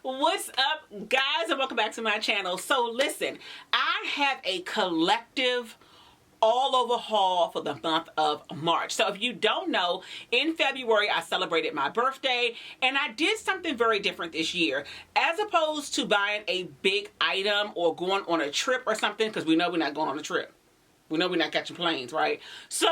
What's up, guys, and welcome back to my channel. So listen, I have a collective all over haul for the month of March. So if you don't know, in February I celebrated my birthday and I did something very different this year. As opposed to buying a big item or going on a trip or something, because we know we're not going on a trip. We know we're not catching planes, right? So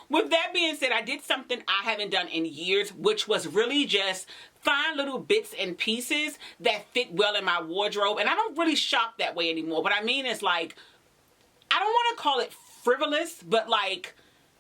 with that being said, I did something I haven't done in years, which was really just find little bits and pieces that fit well in my wardrobe. And I don't really shop that way anymore. What I mean is, like, I don't want to call it frivolous, but like,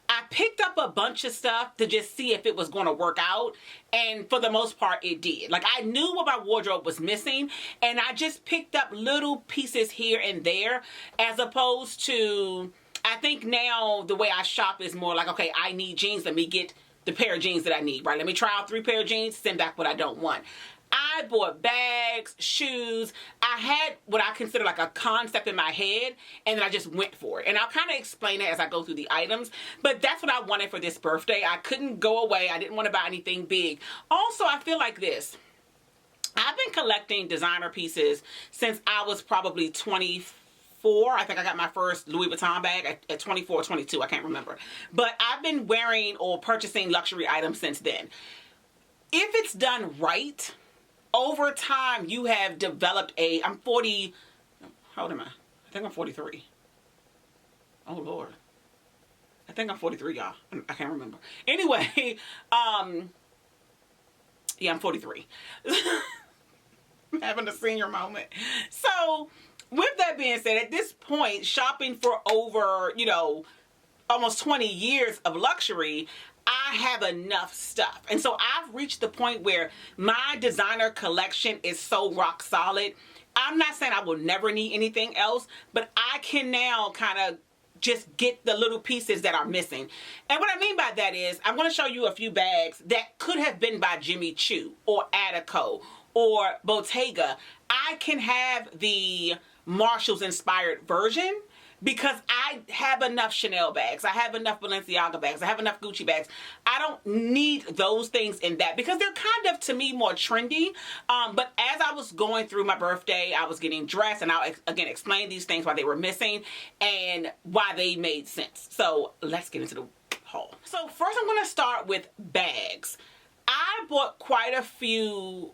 I picked up a bunch of stuff to just see if it was going to work out. And for the most part, it did. Like, I knew what my wardrobe was missing. And I just picked up little pieces here and there, as opposed to, I think now the way I shop is more like, okay, I need jeans. Let me get the pair of jeans that I need, right? Let me try out 3 pair of jeans, send back what I don't want. I bought bags, shoes. I had what I consider like a concept in my head, and then I just went for it. And I'll kind of explain it as I go through the items, but that's what I wanted for this birthday. I couldn't go away. I didn't want to buy anything big. Also, I feel like this. I've been collecting designer pieces since I was probably 24. I think I got my first Louis Vuitton bag at 24 or 22. I can't remember. But I've been wearing or purchasing luxury items since then. If it's done right, over time, you have developed I'm 40, how old am I? I think I'm 43. Oh, Lord. I think I'm 43, y'all. I can't remember. Anyway, yeah, I'm 43. I'm having a senior moment. So, with that being said, at this point, shopping for over, almost 20 years of luxury, I have enough stuff. And so I've reached the point where my designer collection is so rock solid. I'm not saying I will never need anything else, but I can now kind of just get the little pieces that are missing. And what I mean by that is, I'm going to show you a few bags that could have been by Jimmy Choo or Attico or Bottega. I can have the Marqaux-inspired version, because I have enough Chanel bags. I have enough Balenciaga bags. I have enough Gucci bags. I don't need those things in that, because they're kind of, to me, more trendy. But as I was going through my birthday, I was getting dressed, and I'll again explain these things, why they were missing and why they made sense. So let's get into the haul. So first I'm going to start with bags. I bought quite a few,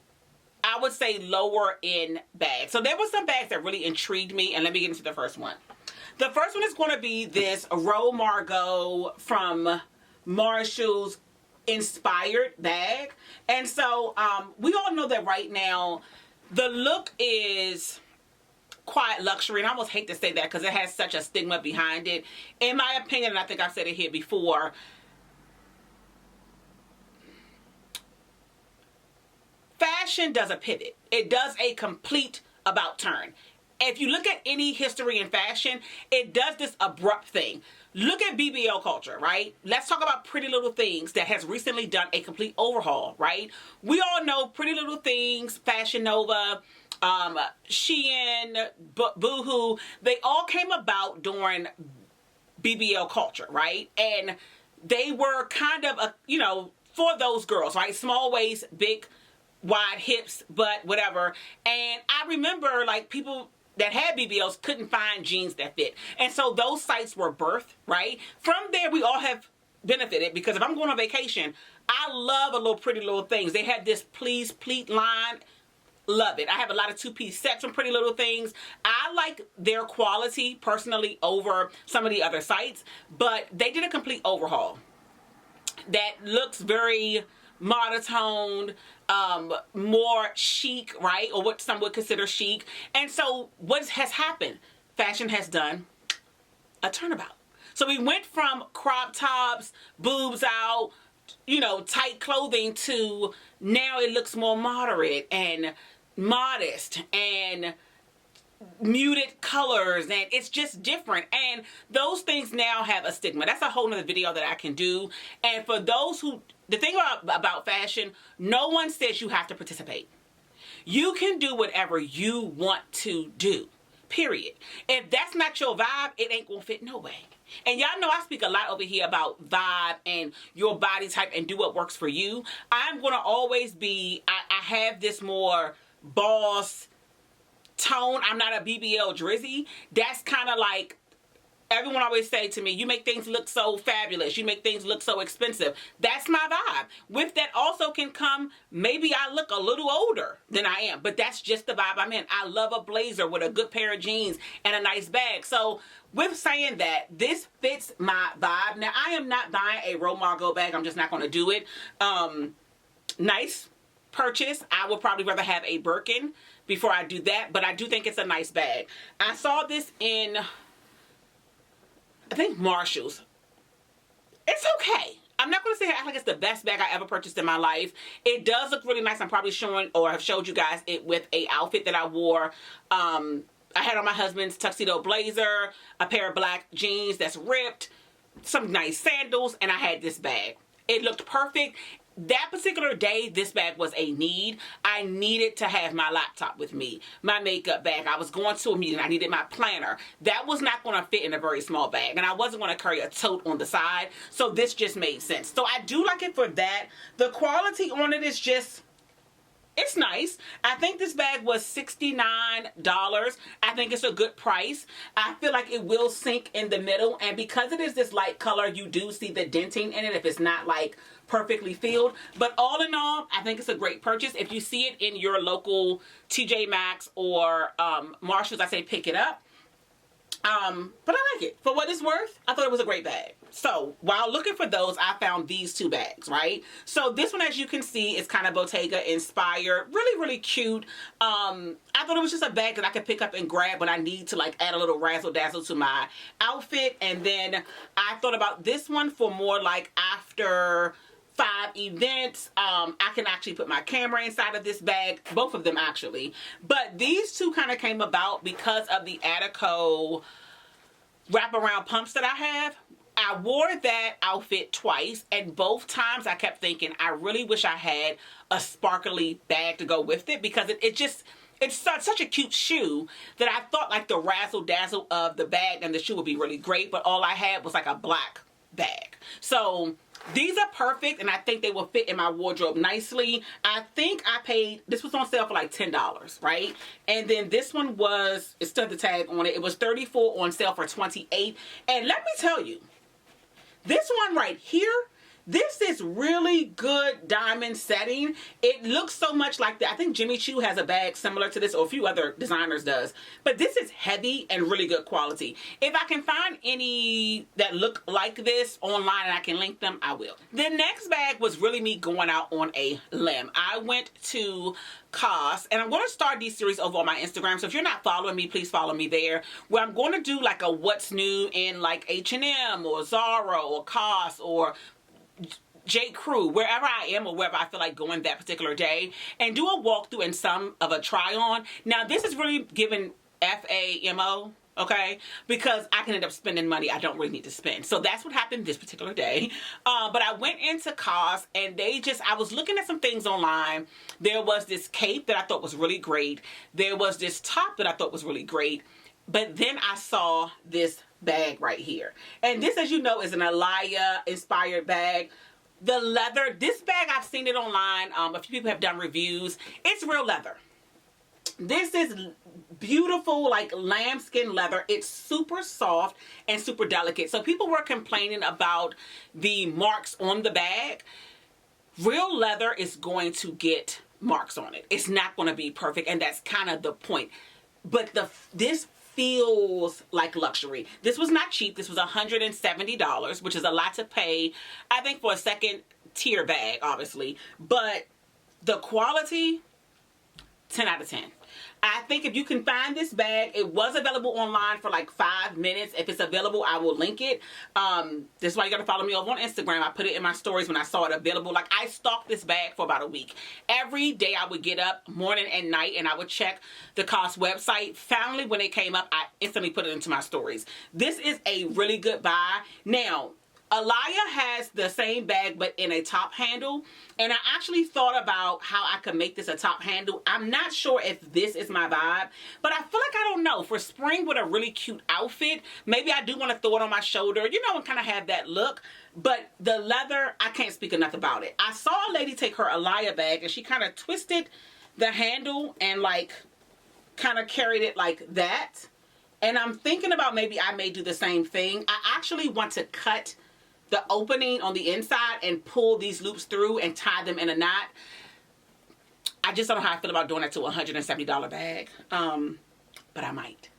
I would say, lower end bags. So there were some bags that really intrigued me, and let me get into the first one. The first one is going to be this Marqaux from Marqaux-inspired bag. And so we all know that right now the look is quite luxury. And I almost hate to say that because it has such a stigma behind it. In my opinion, and I think I've said it here before, fashion does a pivot. It does a complete about turn. If you look at any history in fashion, it does this abrupt thing. Look at BBL culture, right? Let's talk about Pretty Little Things that has recently done a complete overhaul, right? We all know Pretty Little Things, Fashion Nova, Shein, Boohoo. They all came about during BBL culture, right? And they were kind of, for those girls, right? Small waist, big, wide hips, butt, whatever. And I remember, like, people that had BBLs couldn't find jeans that fit. And so those sites were birthed, right? From there, we all have benefited, because if I'm going on vacation, I love a little Pretty Little Things. They had this Please Pleat line. Love it. I have a lot of 2-piece sets from Pretty Little Things. I like their quality personally over some of the other sites, but they did a complete overhaul that looks very monotoned, more chic, right? Or what some would consider chic. And so what has happened? Fashion has done a turnabout. So we went from crop tops, boobs out, tight clothing, to now it looks more moderate and modest and muted colors, and it's just different. And those things now have a stigma. That's a whole nother video that I can do. And for those who, the thing about fashion, no one says you have to participate. You can do whatever you want to do, period. If that's not your vibe, it ain't gonna fit no way. And y'all know I speak a lot over here about vibe and your body type and do what works for you. I'm gonna always be, I have this more boss tone. I'm not a BBL drizzy. That's kind of like, everyone always say to me, you make things look so fabulous. You make things look so expensive. That's my vibe. With that also can come, maybe I look a little older than I am, but that's just the vibe I'm in. I love a blazer with a good pair of jeans and a nice bag. So with saying that, this fits my vibe. Now, I am not buying a Marqaux bag. I'm just not going to do it. Nice purchase. I would probably rather have a Birkin before I do that, but I do think it's a nice bag. I saw this in, I think, Marshall's. It's okay. I'm not going to say I act like it's the best bag I ever purchased in my life. It does look really nice. I'm probably showing, or have showed you guys it with a outfit that I wore. I had on my husband's tuxedo blazer, a pair of black jeans that's ripped, some nice sandals, and I had this bag. It looked perfect. That particular day, this bag was a need. I needed to have my laptop with me, my makeup bag. I was going to a meeting. I needed my planner. That was not going to fit in a very small bag, and I wasn't going to carry a tote on the side, so this just made sense. So I do like it for that. The quality on it is just, it's nice. I think this bag was $69. I think it's a good price. I feel like it will sink in the middle, and because it is this light color, you do see the denting in it if it's not like perfectly filled. But all in all, I think it's a great purchase. If you see it in your local TJ Maxx or Marshall's, I say pick it up. But I like it. For what it's worth, I thought it was a great bag. So while looking for those, I found these two bags, right? So this one, as you can see, is kind of Bottega-inspired. Really, really cute. I thought it was just a bag that I could pick up and grab when I need to like add a little razzle-dazzle to my outfit. And then I thought about this one for more like after 5 events. I can actually put my camera inside of this bag, both of them actually. But these two kind of came about because of the Attico wraparound pumps that I have. I wore that outfit twice, and both times I kept thinking, I really wish I had a sparkly bag to go with it, because it's such a cute shoe that I thought like the razzle dazzle of the bag and the shoe would be really great, but all I had was like a black bag. So these are perfect, and I think they will fit in my wardrobe nicely. I think I paid, this was on sale for like $10, right? And then this one was, it still had the tag on it. It was $34 on sale for $28. And let me tell you, this one right here, this is really good diamond setting. It looks so much like that. I think Jimmy Choo has a bag similar to this, or a few other designers does. But this is heavy and really good quality. If I can find any that look like this online and I can link them, I will. The next bag was really me going out on a limb. I went to COS, and I'm going to start these series over on my Instagram. So if you're not following me, please follow me there, where I'm going to do like a what's new in like H&M or Zara or COS or J. Crew, wherever I am or wherever I feel like going that particular day, and do a walkthrough and some of a try on. Now this is really giving FAMO, okay, because I can end up spending money I don't really need to spend. So that's what happened this particular day. But I went into COS, and I was looking at some things online. There was this cape that I thought was really great. There was this top that I thought was really great. But then I saw this bag right here. And this, as you know, is an Alaya-inspired bag. The leather, this bag, I've seen it online. A few people have done reviews. It's real leather. This is beautiful, like lambskin leather. It's super soft and super delicate. So people were complaining about the marks on the bag. Real leather is going to get marks on it. It's not going to be perfect, and that's kind of the point. But this feels like luxury. This was not cheap. This was $170, which is a lot to pay, I think, for a second tier bag, obviously. But the quality, 10 out of 10. I think if you can find this bag, it was available online for like 5 minutes. If it's available, I will link it. This is why you got to follow me over on Instagram. I put it in my stories when I saw it available. Like, I stalked this bag for about a week. Every day I would get up morning and night, and I would check the COS website. Finally, when it came up, I instantly put it into my stories. This is a really good buy. Now, Alaya has the same bag but in a top handle, and I actually thought about how I could make this a top handle. I'm not sure if this is my vibe, but I feel like, I don't know, for spring with a really cute outfit, maybe I do want to throw it on my shoulder, you know, and kind of have that look. But the leather, I can't speak enough about it. I saw a lady take her Alaya bag, and she kind of twisted the handle and like kind of carried it like that. And I'm thinking about maybe I may do the same thing. I actually want to cut the opening on the inside and pull these loops through and tie them in a knot. I just don't know how I feel about doing that to a $170 bag. But I might.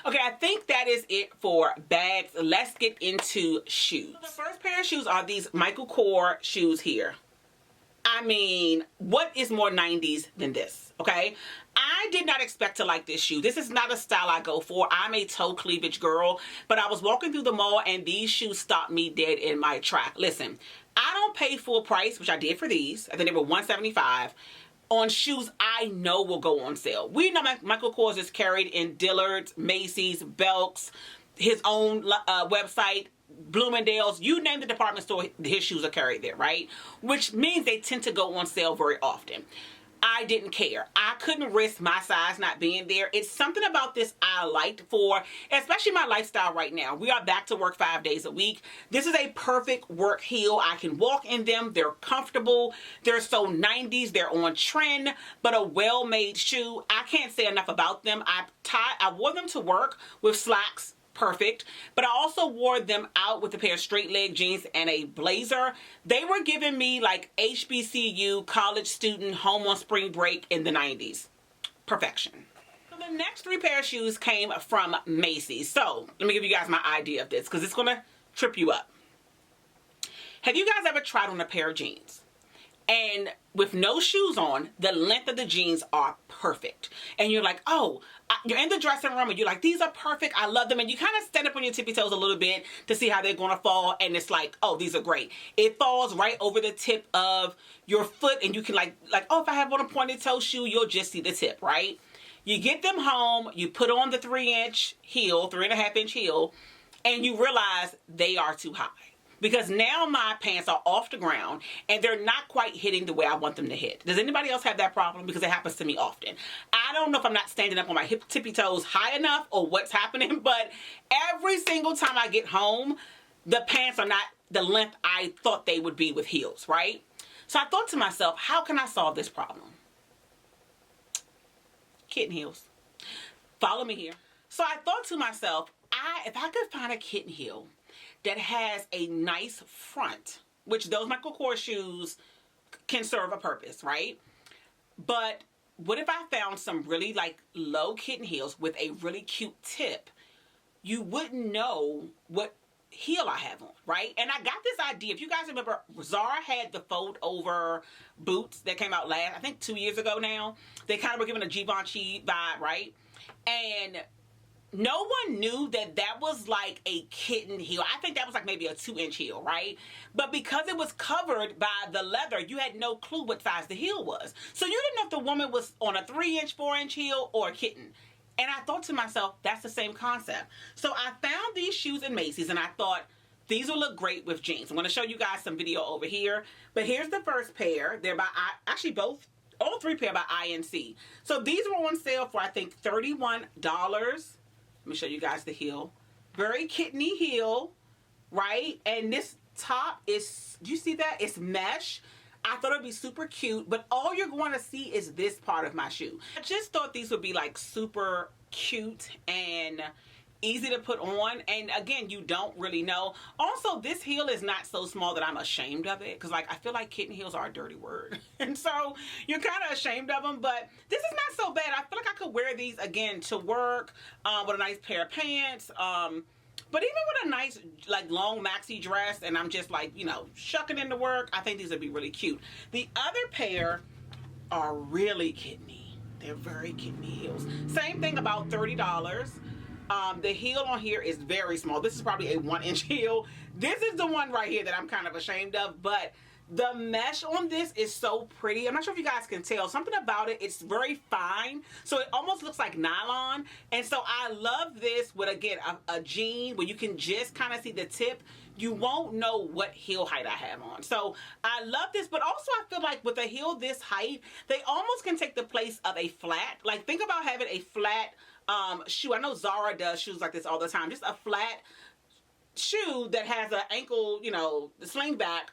Okay, I think that is it for bags. Let's get into shoes. So the first pair of shoes are these Marqaux shoes here. I mean, what is more 90s than this, okay? I did not expect to like this shoe. This is not a style I go for. I'm a toe cleavage girl, but I was walking through the mall and these shoes stopped me dead in my track. Listen, I don't pay full price, which I did for these. I think they were $175 on shoes I know will go on sale. We know Michael Kors is carried in Dillard's, Macy's, Belk's, his own website, Bloomingdale's, you name the department store, his shoes are carried there, right? Which means they tend to go on sale very often. I didn't care. I couldn't risk my size not being there. It's something about this I liked for, especially my lifestyle right now. We are back to work 5 days a week. This is a perfect work heel. I can walk in them. They're comfortable. They're so 90s. They're on trend, but a well-made shoe. I can't say enough about them. I wore them to work with slacks. Perfect. But I also wore them out with a pair of straight leg jeans and a blazer. They were giving me like HBCU, college student, home on spring break in the 90s. Perfection. So the next 3 pair of shoes came from Macy's. So let me give you guys my idea of this because it's going to trip you up. Have you guys ever tried on a pair of jeans? And with no shoes on, the length of the jeans are perfect. And you're like, oh, you're in the dressing room and you're like, these are perfect. I love them. And you kind of stand up on your tippy toes a little bit to see how they're going to fall. And it's like, oh, these are great. It falls right over the tip of your foot. And you can like, oh, if I have on a pointed toe shoe, you'll just see the tip, right? You get them home, you put on the 3-inch heel, 3.5-inch heel, and you realize they are too high. Because now my pants are off the ground and they're not quite hitting the way I want them to hit. Does anybody else have that problem? Because it happens to me often. I don't know if I'm not standing up on my tippy toes high enough or what's happening, but every single time I get home, the pants are not the length I thought they would be with heels, right? So I thought to myself, how can I solve this problem? Kitten heels. Follow me here. So I thought to myself, if I could find a kitten heel that has a nice front, which those Michael Kors shoes can serve a purpose, right? But what if I found some really like low kitten heels with a really cute tip? You wouldn't know what heel I have on, right? And I got this idea. If you guys remember, Zara had the fold over boots that came out last, I think 2 years ago now. They kind of were giving a Givenchy vibe, right? And no one knew that that was like a kitten heel. I think that was like maybe a 2-inch heel, right? But because it was covered by the leather, you had no clue what size the heel was. So you didn't know if the woman was on a 3-inch, 4-inch heel or a kitten. And I thought to myself, that's the same concept. So I found these shoes in Macy's and I thought, these will look great with jeans. I'm going to show you guys some video over here. But here's the first pair. They're by, actually all 3 pair by INC. So these were on sale for I think $31. Let me show you guys the heel. Very kitteny heel, right? And this top is, do you see that? It's mesh. I thought it'd be super cute, but all you're going to see is this part of my shoe. I just thought these would be like super cute and easy to put on. And again, you don't really know. Also, this heel is not so small that I'm ashamed of it. Because like, I feel like kitten heels are a dirty word. And so you're kind of ashamed of them. But this is not so bad. I feel like I could wear these again to work with a nice pair of pants. But even with a nice like long maxi dress and I'm just like, you know, shucking into work, I think these would be really cute. The other pair are really kitteny. They're very kitteny heels. Same thing, about $30. The heel on here is very small. This is probably a 1-inch heel. This is the one right here that I'm kind of ashamed of, but the mesh on this is so pretty. I'm not sure if you guys can tell. Something about it, it's very fine. So it almost looks like nylon. And so I love this with, again, a jean where you can just kind of see the tip. You won't know what heel height I have on. So I love this, but also I feel like with a heel this height, they almost can take the place of a flat. Like think about having a flat shoe. I know Zara does shoes like this all the time. Just a flat shoe that has an ankle, you know, the sling back.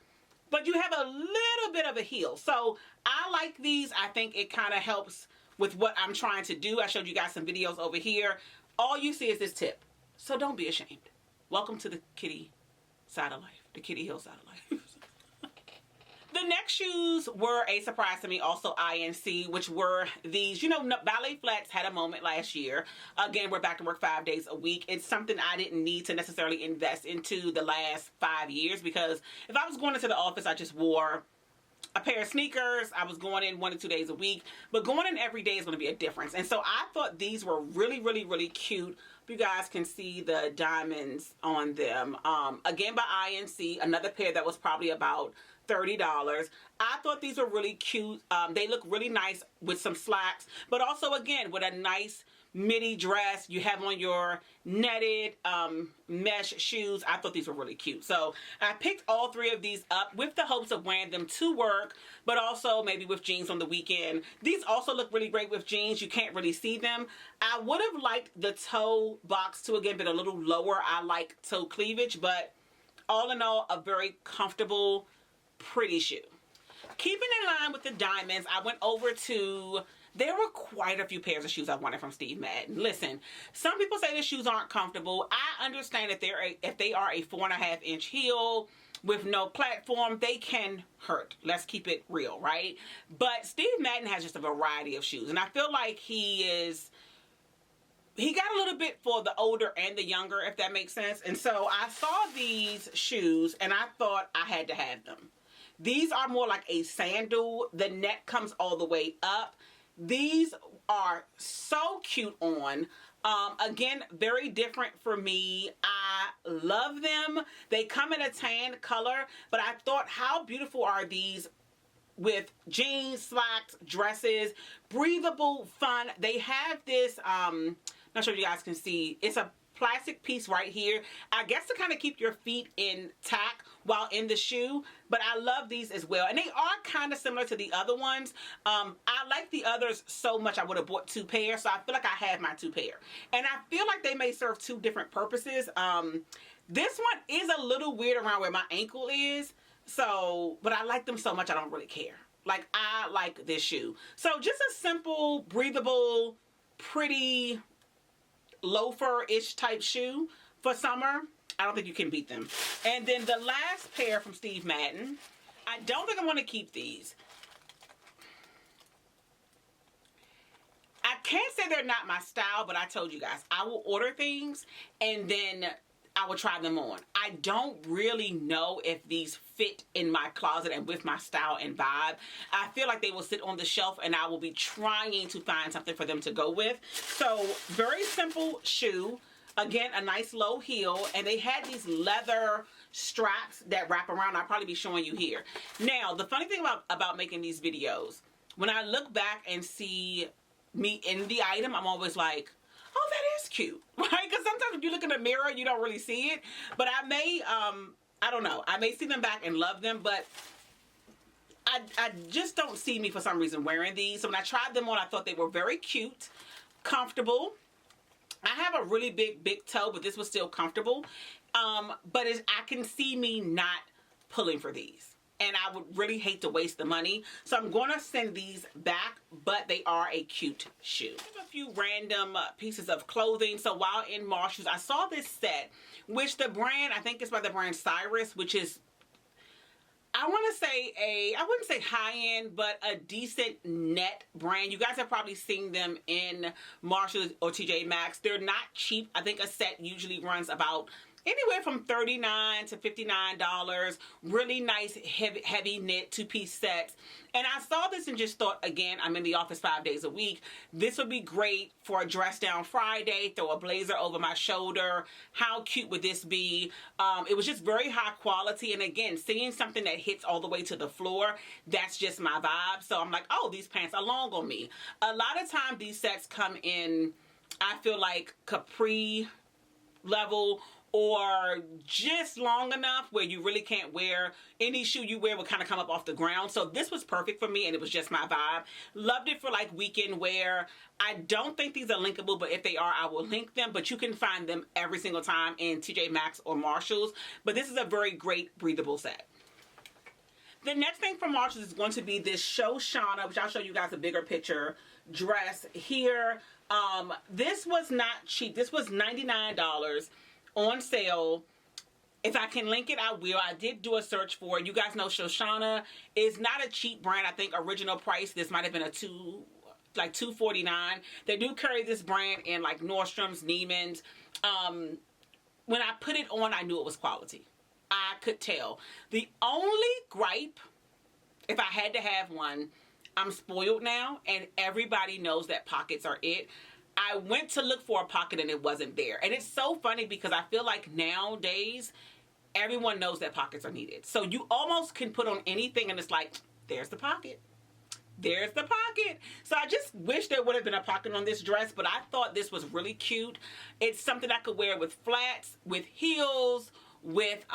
but you have a little bit of a heel. So I like these. I think it kind of helps with what I'm trying to do. I showed you guys some videos over here. All you see is this tip. So don't be ashamed. Welcome to the kitty side of life, the kitty hill side of life. The next shoes were a surprise to me, also INC, which were these, you know, ballet flats had a moment last year. Again, we're back to work 5 days a week. It's something I didn't need to necessarily invest into the last 5 years, because if I was going into the office, I just wore a pair of sneakers. I was going in 1 to 2 days a week, but going in every day is going to be a difference. And so I thought these were really, really, really cute. You guys can see the diamonds on them. Again, by INC, another pair that was probably about $30. I thought these were really cute. They look really nice with some slacks, but also again with a nice midi dress. You have on your netted mesh shoes. I thought these were really cute. So I picked all 3 of these up with the hopes of wearing them to work, but also maybe with jeans on the weekend. These also look really great with jeans. You can't really see them. I would have liked the toe box to again been a little lower. I like toe cleavage, but all in all, a very comfortable, pretty shoe. Keeping in line with the diamonds, I went over to, there were quite a few pairs of shoes I wanted from Steve Madden. Listen, some people say the shoes aren't comfortable. I understand that if they are a 4.5-inch heel with no platform, they can hurt. Let's keep it real, right? But Steve Madden has just a variety of shoes, and I feel like he got a little bit for the older and the younger, if that makes sense. And so I saw these shoes and I thought I had to have them. These are more like a sandal. The neck comes all the way up. These are so cute on. Again, very different for me. I love them. They come in a tan color, but I thought, how beautiful are these with jeans, slacks, dresses, breathable, fun. They have this, not sure if you guys can see, it's a plastic piece right here, I guess to kind of keep your feet intact while in the shoe, but I love these as well. And they are kind of similar to the other ones. I like the others so much I would have bought 2 pairs, so I feel like I have my 2 pair. And I feel like they may serve 2 different purposes. This one is a little weird around where my ankle is, so, but I like them so much I don't really care. Like, I like this shoe. So just a simple, breathable, pretty loafer-ish type shoe for summer. I don't think you can beat them. And then the last pair from Steve Madden, I don't think I want to keep these. I can't say they're not my style, but I told you guys, I will order things and then I will try them on. I don't really know if these fit in my closet and with my style and vibe. I feel like they will sit on the shelf and I will be trying to find something for them to go with. So very simple shoe. Again, a nice low heel, and they had these leather straps that wrap around. I'll probably be showing you here. Now, the funny thing about making these videos, when I look back and see me in the item, I'm always like, oh, that is cute, right? Because sometimes if you look in the mirror, you don't really see it. But I may, I don't know, I may see them back and love them, but I just don't see me for some reason wearing these. So when I tried them on, I thought they were very cute, comfortable. I have a really big toe, but this was still comfortable. But I can see me not pulling for these. And I would really hate to waste the money. So I'm going to send these back, but they are a cute shoe. I have a few random pieces of clothing. So while in Marshall's, I saw this set, which the brand, I think it's by the brand Cyrus, which is, I want to say I wouldn't say high-end, but a decent net brand. You guys have probably seen them in Marshall's or TJ Maxx. They're not cheap. I think a set usually runs about anywhere from $39 to $59. Really nice heavy knit 2-piece sets. And I saw this and just thought, again, I'm in the office 5 days a week. This would be great for a dress down Friday, throw a blazer over my shoulder. How cute would this be? It was just very high quality. And again, seeing something that hits all the way to the floor, that's just my vibe. So I'm like, oh, these pants are long on me. A lot of times these sets come in, I feel like capri level, or just long enough where you really can't wear, any shoe you wear will kind of come up off the ground. So this was perfect for me and it was just my vibe. Loved it for like weekend wear. I don't think these are linkable, but if they are, I will link them. But you can find them every single time in TJ Maxx or Marshall's. But this is a very great breathable set. The next thing from Marshall's is going to be this Shoshana, which I'll show you guys a bigger picture, dress here. This was not cheap. This was $99 on sale. If I can link it, I will. I did do a search for it. You guys know Shoshana is not a cheap brand. I think original price, this might have been like $249. They do carry this brand in like Nordstrom's, Neiman's. When I put it on, I knew it was quality. I could tell. The only gripe, if I had to have one, I'm spoiled now, and everybody knows that pockets are it. I went to look for a pocket and it wasn't there. And it's so funny because I feel like nowadays, everyone knows that pockets are needed. So you almost can put on anything and it's like, there's the pocket. There's the pocket. So I just wish there would have been a pocket on this dress, but I thought this was really cute. It's something I could wear with flats, with heels, with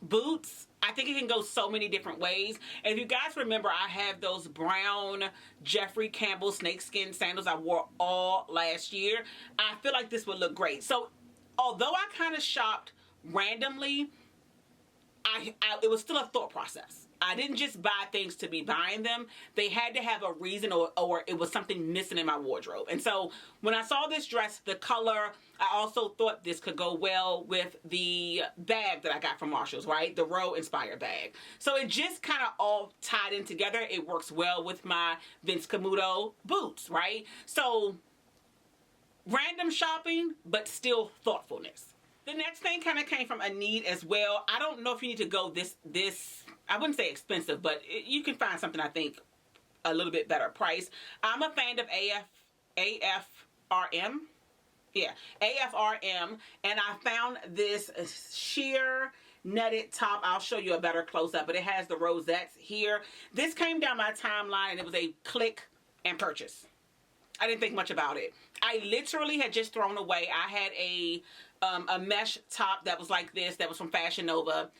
boots. I think it can go so many different ways. And if you guys remember, I have those brown Jeffrey Campbell snakeskin sandals I wore all last year. I feel like this would look great. So although I kind of shopped randomly, it was still a thought process. I didn't just buy things to be buying them. They had to have a reason, or it was something missing in my wardrobe. And so when I saw this dress, the color, I also thought this could go well with the bag that I got from Marshall's, right? The Marqaux-inspired bag. So it just kind of all tied in together. It works well with my Vince Camuto boots, right? So random shopping, but still thoughtfulness. The next thing kind of came from a need as well. I don't know if you need to go this, I wouldn't say expensive, but you can find something I think a little bit better price. I'm a fan of AFRM. Yeah, AFRM. And I found this sheer netted top. I'll show you a better close-up, but it has the rosettes here. This came down my timeline and it was a click and purchase. I didn't think much about it. I literally had just thrown away. I had a mesh top that was like this, that was from Fashion Nova.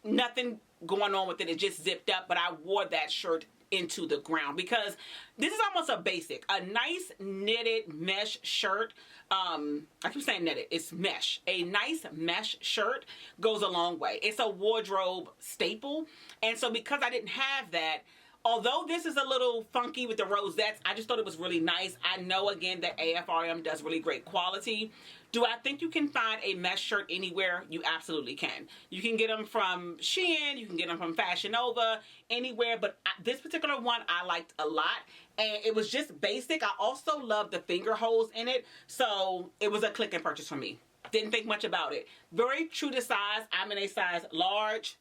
Nothing going on with it. It just zipped up, but I wore that shirt into the ground because this is almost a basic. A nice knitted mesh shirt. I keep saying knitted. It's mesh. A nice mesh shirt goes a long way. It's a wardrobe staple. And so because I didn't have that, although this is a little funky with the rosettes, I just thought it was really nice. I know, again, that AFRM does really great quality. Do I think you can find a mesh shirt anywhere? You absolutely can. You can get them from Shein. You can get them from Fashion Nova, anywhere. But this particular one I liked a lot. And it was just basic. I also love the finger holes in it. So it was a click and purchase for me. Didn't think much about it. Very true to size. I'm in a size large.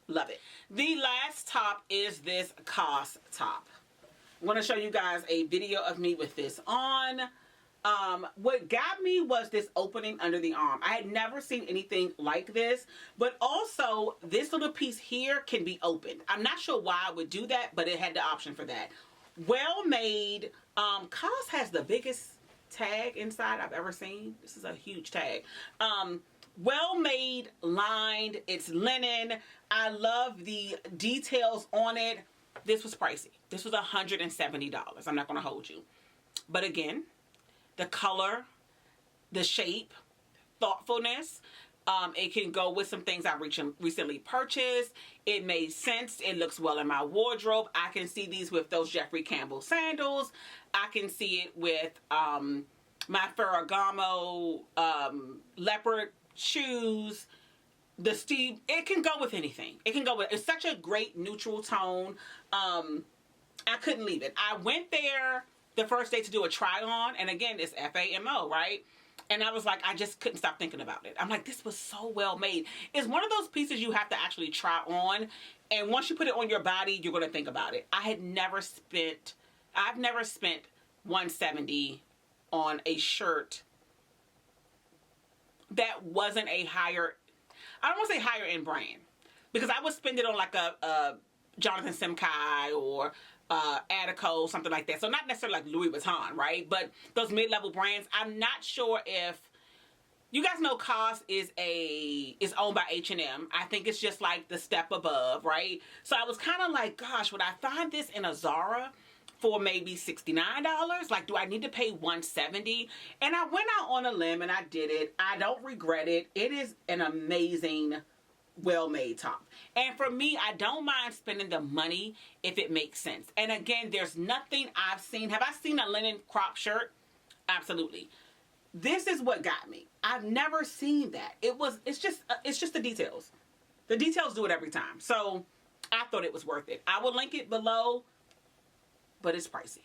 Love it. The last top is this COS top. I'm going to show you guys a video of me with this on. What got me was this opening under the arm. I had never seen anything like this, but also this little piece here can be opened. I'm not sure why I would do that, but it had the option for that. Well made. COS has the biggest tag inside I've ever seen. This is a huge tag. Well made, lined, it's linen. I love the details on it. This was pricey. This was $170. I'm not going to hold you. But again, the color, the shape, thoughtfulness. It can go with some things I recently purchased. It made sense. It looks well in my wardrobe. I can see these with those Jeffrey Campbell sandals. I can see it with my Ferragamo leopard shoes. The Steve, it can go with anything. It can go with, it's such a great neutral tone. I couldn't leave it. I went there the first day to do a try on, and again, it's FAMO, right? And I was like, I just couldn't stop thinking about it. I'm like, this was so well made. It's one of those pieces you have to actually try on, and once you put it on your body, you're going to think about it. I've never spent $170 on a shirt that wasn't a higher, I don't want to say higher end brand, because I would spend it on like a Jonathan Simkai or Attico, something like that. So not necessarily like Louis Vuitton, right? But those mid-level brands. I'm not sure if you guys know COS is owned by H&M. I think it's just like the step above, right? So I was kind of like, gosh, would I find this in a Zara for maybe $69? Like, do I need to pay $170? And I went out on a limb and I did it. I don't regret it. It is an amazing well-made top. And for me, I don't mind spending the money if it makes sense. And again, there's nothing I've seen. Have I seen a linen crop shirt? Absolutely. This is what got me. I've never seen that. It's just the details. The details do it every time. So I thought it was worth it. I will link it below, but it's pricey.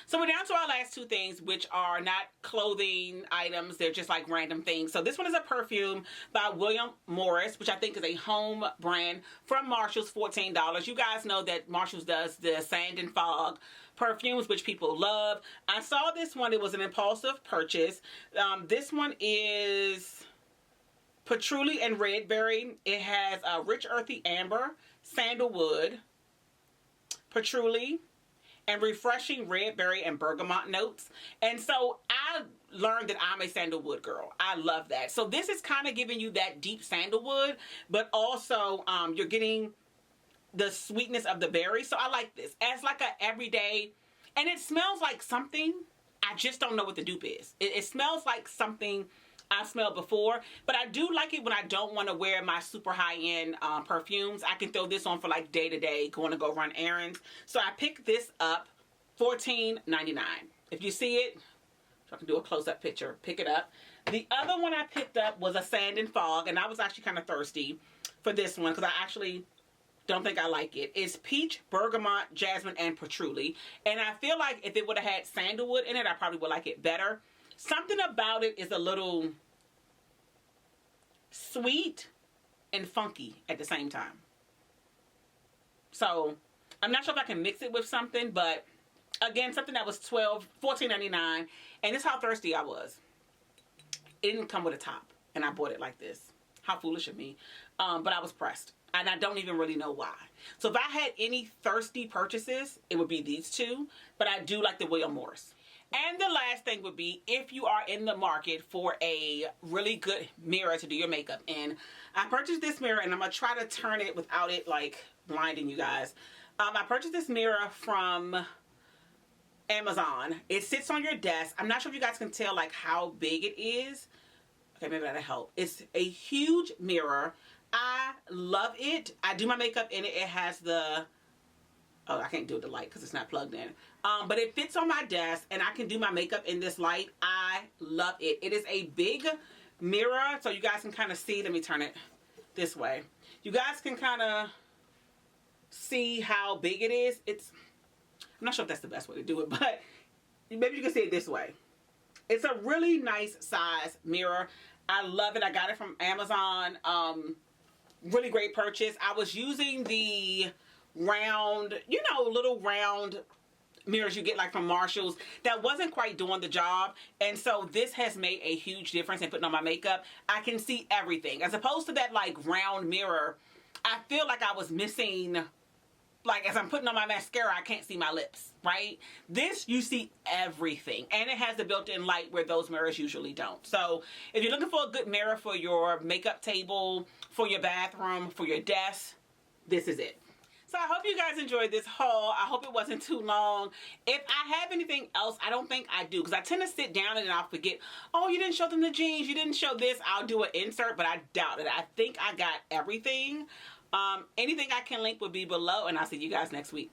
So we're down to our last two things, which are not clothing items. They're just like random things. So this one is a perfume by William Morris, which I think is a home brand from Marshall's, $14. You guys know that Marshall's does the Sand and Fog perfumes, which people love. I saw this one. It was an impulsive purchase. This one is patchouli and red berry. It has a rich earthy amber, sandalwood, patchouli, and refreshing red berry and bergamot notes. And so I learned that I'm a sandalwood girl. I love that. So this is kind of giving you that deep sandalwood, but also you're getting the sweetness of the berry. So I like this as like a everyday, and it smells like something. I just don't know what the dupe is. It smells like something I've smelled before, but I do like it when I don't want to wear my super high-end perfumes. I can throw this on for like day-to-day, going to go run errands. So I picked this up, $14.99. If you see it, so I can do a close-up picture, pick it up. The other one I picked up was a Sand and Fog, and I was actually kind of thirsty for this one because I actually don't think I like it. It's peach, bergamot, jasmine, and patchouli. And I feel like if it would have had sandalwood in it, I probably would like it better. Something about it is a little sweet and funky at the same time. So I'm not sure if I can mix it with something, but again, something that was $14.99, and this is how thirsty I was. It didn't come with a top, and I bought it like this. How foolish of me. But I was pressed, and I don't even really know why. So if I had any thirsty purchases, it would be these two, but I do like the William Morris. And the last thing would be if you are in the market for a really good mirror to do your makeup in. I purchased this mirror, and I'm going to try to turn it without it like blinding you guys. I purchased this mirror from Amazon. It sits on your desk. I'm not sure if you guys can tell like how big it is. Okay, maybe that'll help. It's a huge mirror. I love it. I do my makeup in it. It has the... Oh, I can't do the light because it's not plugged in. But it fits on my desk, and I can do my makeup in this light. I love it. It is a big mirror, so you guys can kind of see. Let me turn it this way. You guys can kind of see how big it is. I'm not sure if that's the best way to do it, but maybe you can see it this way. It's a really nice size mirror. I love it. I got it from Amazon. Really great purchase. I was using the round, you know, little round mirrors you get like from Marshall's that wasn't quite doing the job, and so this has made a huge difference in putting on my makeup. I can see everything as opposed to that like round mirror. I feel like I was missing, like as I'm putting on my mascara, I can't see my lips, right? This, you see everything, and it has the built-in light where those mirrors usually don't. So if you're looking for a good mirror for your makeup table, for your bathroom, for your desk, this is it. So I hope you guys enjoyed this haul. I hope it wasn't too long. If I have anything else, I don't think I do, because I tend to sit down and then I'll forget, oh, you didn't show them the jeans, you didn't show this. I'll do an insert, but I doubt it. I think I got everything. Anything I can link will be below, and I'll see you guys next week.